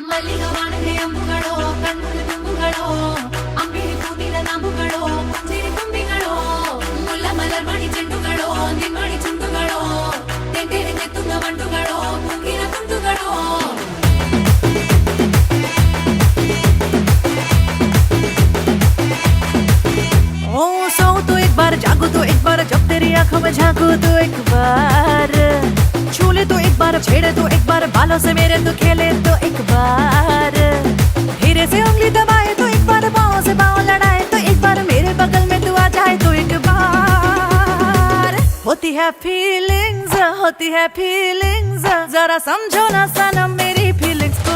ಮಲ್ಲಿಗವಾಣದೆ ಅಂಬುಗಳೋ ಕಣ್ಣುಗಳ ತುಂಬುಗಳೋ ಅಂಬಿಳಿ ಹೂವಿನ ನಾಂಬುಗಳೋ ಮುಂಜಿರಿ ತುಂಬಿಗಳೋ ಮುಲ್ಲ ಮಲರ್ಮಣಿ ಚೆಂಡುಗಳೋ ನಿಮ್ಮಣಿ ಚುಂಡುಗಳೋ ತೆಂಟೆರೆ ತೆತ್ತುಂಗ ಬಂಡುಗಳೋ ಮುಂಗಿನ ತುಂಡುಗಳೋ ओ सो तो एक बार जागो तो एक बार जब तेरी आंखों में झांको तो एक बार छू ले तो एक बार छेड़े तो एक बार बालों से मेरे तो खेले तो एक बार धीरे से उंगली दबाए तो एक बार पाँव से पाँव लड़ाए तो एक बार मेरे बगल में तू आ जाए तो एक बार होती है फीलिंग्स जरा समझो ना सनम मेरी फीलिंग्स को।